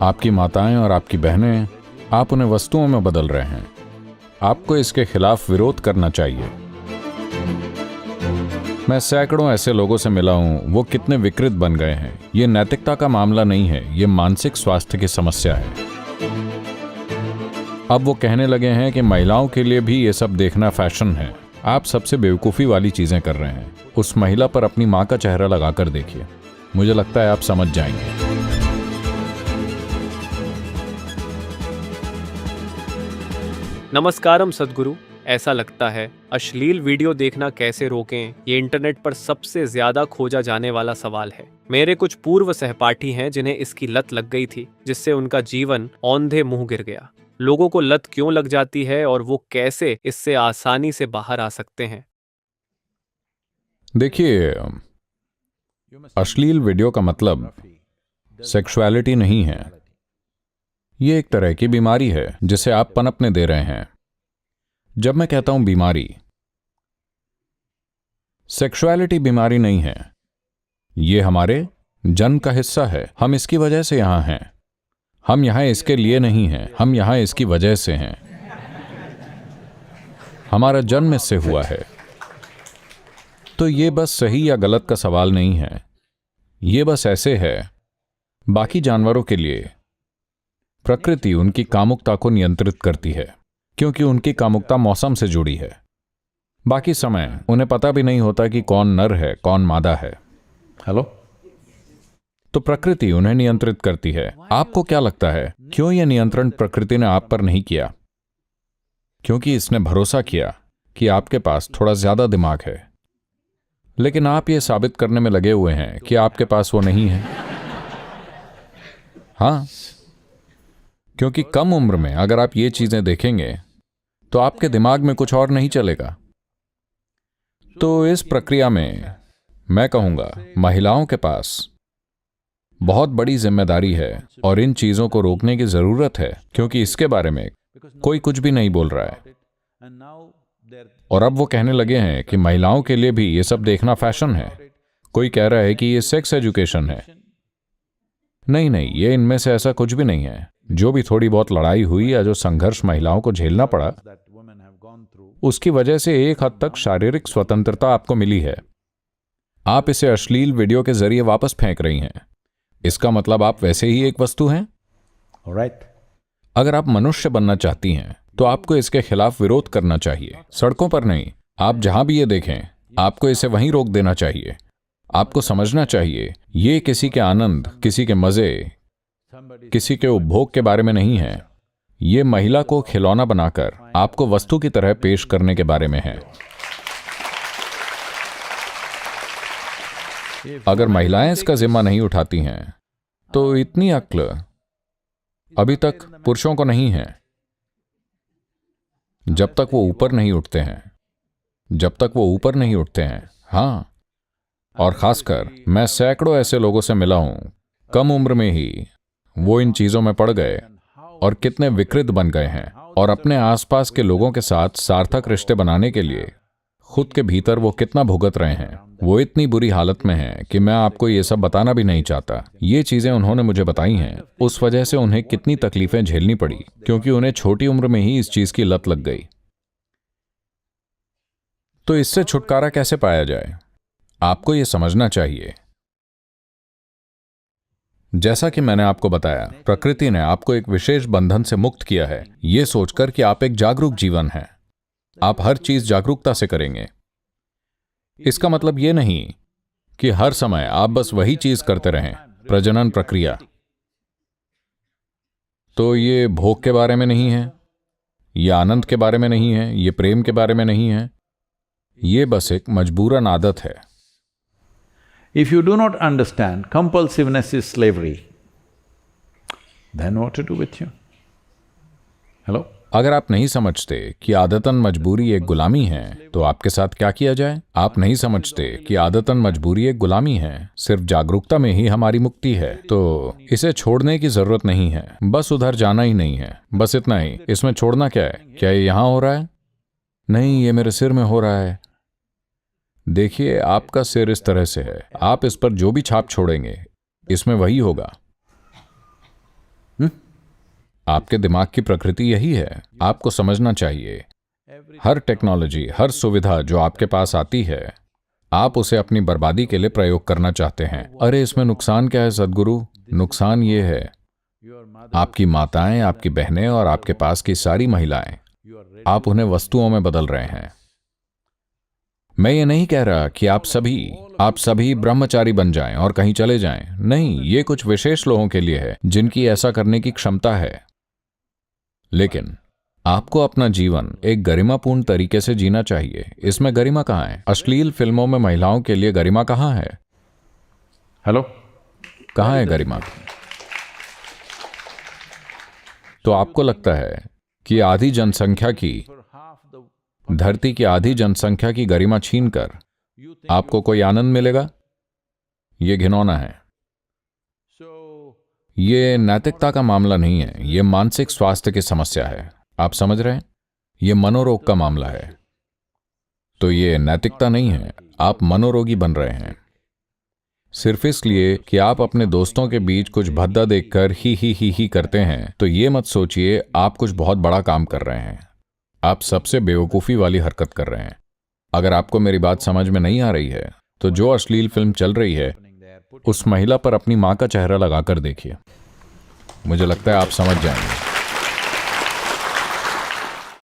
आपकी माताएं और आपकी बहनें, आप उन्हें वस्तुओं में बदल रहे हैं। आपको इसके खिलाफ विरोध करना चाहिए। मैं सैकड़ों ऐसे लोगों से मिला हूं, वो कितने विकृत बन गए हैं। ये नैतिकता का मामला नहीं है, ये मानसिक स्वास्थ्य की समस्या है। अब वो कहने लगे हैं कि महिलाओं के लिए भी ये सब देखना फैशन है। आप सबसे बेवकूफ़ी वाली चीज़ें कर रहे हैं। उस महिला पर अपनी माँ का चेहरा लगाकर देखिए, मुझे लगता है आप समझ जाएंगे। नमस्कारम सद्गुरु। ऐसा लगता है अश्लील वीडियो देखना कैसे रोकें, ये इंटरनेट पर सबसे ज्यादा खोजा जाने वाला सवाल है। मेरे कुछ पूर्व सहपाठी हैं जिन्हें इसकी लत लग गई थी, जिससे उनका जीवन औंधे मुंह गिर गया। लोगों को लत क्यों लग जाती है और वो कैसे इससे आसानी से बाहर आ सकते हैं? देखिए, अश्लील वीडियो का मतलब सेक्सुअलिटी नहीं है। ये एक तरह की बीमारी है जिसे आप पनपने दे रहे हैं। जब मैं कहता हूं बीमारी, सेक्सुअलिटी बीमारी नहीं है। ये हमारे जन्म का हिस्सा है। हम इसकी वजह से यहां हैं। हम यहां इसके लिए नहीं हैं, हम यहां इसकी वजह से हैं। हमारा जन्म इससे हुआ है। तो ये बस सही या गलत का सवाल नहीं है। ये बस ऐसे है। बाकी जानवरों के लिए प्रकृति उनकी कामुकता को नियंत्रित करती है, क्योंकि उनकी कामुकता मौसम से जुड़ी है। बाकी समय उन्हें पता भी नहीं होता कि कौन नर है, कौन मादा है। हेलो? तो प्रकृति उन्हें नियंत्रित करती है। आपको क्या लगता है, क्यों यह नियंत्रण प्रकृति ने आप पर नहीं किया? क्योंकि इसने भरोसा किया कि आपके पास थोड़ा ज्यादा दिमाग है। लेकिन आप यह साबित करने में लगे हुए हैं कि आपके पास वो नहीं है। हां, क्योंकि कम उम्र में अगर आप ये चीजें देखेंगे तो आपके दिमाग में कुछ और नहीं चलेगा। तो इस प्रक्रिया में मैं कहूंगा महिलाओं के पास बहुत बड़ी जिम्मेदारी है और इन चीजों को रोकने की जरूरत है, क्योंकि इसके बारे में कोई कुछ भी नहीं बोल रहा है। और अब वो कहने लगे हैं कि महिलाओं के लिए भी ये सब देखना फैशन है। कोई कह रहा है कि ये सेक्स एजुकेशन है। नहीं नहीं, ये इनमें से ऐसा कुछ भी नहीं है। जो भी थोड़ी बहुत लड़ाई हुई या जो संघर्ष महिलाओं को झेलना पड़ा, उसकी वजह से एक हद तक शारीरिक स्वतंत्रता आपको मिली है। आप इसे अश्लील वीडियो के जरिए वापस फेंक रही हैं। इसका मतलब आप वैसे ही एक वस्तु हैं। Alright. अगर आप मनुष्य बनना चाहती हैं तो आपको इसके खिलाफ विरोध करना चाहिए। सड़कों पर नहीं, आप जहां भी ये देखें, आपको इसे वहीं रोक देना चाहिए। आपको समझना चाहिए, ये किसी के आनंद, किसी के मजे, किसी के उपभोग के बारे में नहीं है। ये महिला को खिलौना बनाकर आपको वस्तु की तरह पेश करने के बारे में है। अगर महिलाएं इसका जिम्मा नहीं उठाती हैं तो इतनी अक्ल अभी तक पुरुषों को नहीं है। जब तक वो ऊपर नहीं उठते हैं, जब तक वो ऊपर नहीं उठते हैं। हां, और खासकर मैं सैकड़ों ऐसे लोगों से मिला हूं, कम उम्र में ही वो इन चीजों में पड़ गए और कितने विकृत बन गए हैं। और अपने आसपास के लोगों के साथ सार्थक रिश्ते बनाने के लिए खुद के भीतर वो कितना भुगत रहे हैं। वो इतनी बुरी हालत में हैं कि मैं आपको ये सब बताना भी नहीं चाहता। ये चीजें उन्होंने मुझे बताई हैं। उस वजह से उन्हें कितनी तकलीफें झेलनी पड़ी, क्योंकि उन्हें छोटी उम्र में ही इस चीज की लत लग गई। तो इससे छुटकारा कैसे पाया जाए, आपको ये समझना चाहिए। जैसा कि मैंने आपको बताया, प्रकृति ने आपको एक विशेष बंधन से मुक्त किया है, ये सोचकर कि आप एक जागरूक जीवन हैं। आप हर चीज जागरूकता से करेंगे। इसका मतलब यह नहीं कि हर समय आप बस वही चीज करते रहें। प्रजनन प्रक्रिया तो ये भोग के बारे में नहीं है, ये आनंद के बारे में नहीं है, ये प्रेम के बारे में नहीं है। ये बस एक मजबूरन आदत है। If you do not understand compulsiveness is slavery, then what to do with you? Hello? अगर आप नहीं समझते कि आदतन मजबूरी एक गुलामी है तो आपके साथ क्या किया जाए? आप नहीं समझते कि आदतन मजबूरी एक गुलामी है, सिर्फ जागरूकता में ही हमारी मुक्ति है। तो इसे छोड़ने की जरूरत नहीं है, बस उधर जाना ही नहीं है, बस इतना ही। इसमें छोड़ना क्या है? क्या ये यहां हो रहा है? नहीं, ये मेरे सिर में हो रहा है। देखिए, आपका सिर इस तरह से है, आप इस पर जो भी छाप छोड़ेंगे इसमें वही होगा। आपके दिमाग की प्रकृति यही है, आपको समझना चाहिए। हर टेक्नोलॉजी, हर सुविधा जो आपके पास आती है, आप उसे अपनी बर्बादी के लिए प्रयोग करना चाहते हैं। अरे इसमें नुकसान क्या है सद्गुरु? नुकसान ये है, आपकी माताएं, आपकी बहनें और आपके पास की सारी महिलाएं, आप उन्हें वस्तुओं में बदल रहे हैं। मैं ये नहीं कह रहा कि आप सभी ब्रह्मचारी बन जाएं और कहीं चले जाएं। नहीं, ये कुछ विशेष लोगों के लिए है जिनकी ऐसा करने की क्षमता है। लेकिन आपको अपना जीवन एक गरिमापूर्ण तरीके से जीना चाहिए। इसमें गरिमा कहाँ है? अश्लील फिल्मों में महिलाओं के लिए गरिमा कहाँ है? हेलो, कहाँ है गरिमा? तो आपको लगता है कि आधी जनसंख्या की, धरती की आधी जनसंख्या की गरिमा छीनकर आपको कोई आनंद मिलेगा? यह घिनौना है। ये नैतिकता का मामला नहीं है, यह मानसिक स्वास्थ्य की समस्या है। आप समझ रहे हैं? यह मनोरोग का मामला है। तो ये नैतिकता नहीं है, आप मनोरोगी बन रहे हैं सिर्फ इसलिए कि आप अपने दोस्तों के बीच कुछ भद्दा देखकर ही करते हैं। तो ये मत सोचिए आप कुछ बहुत बड़ा काम कर रहे हैं। आप सबसे बेवकूफ़ी वाली हरकत कर रहे हैं। अगर आपको मेरी बात समझ में नहीं आ रही है तो जो अश्लील फिल्म चल रही है उस महिला पर अपनी मां का चेहरा लगाकर देखिए, मुझे लगता है आप समझ जाएंगे।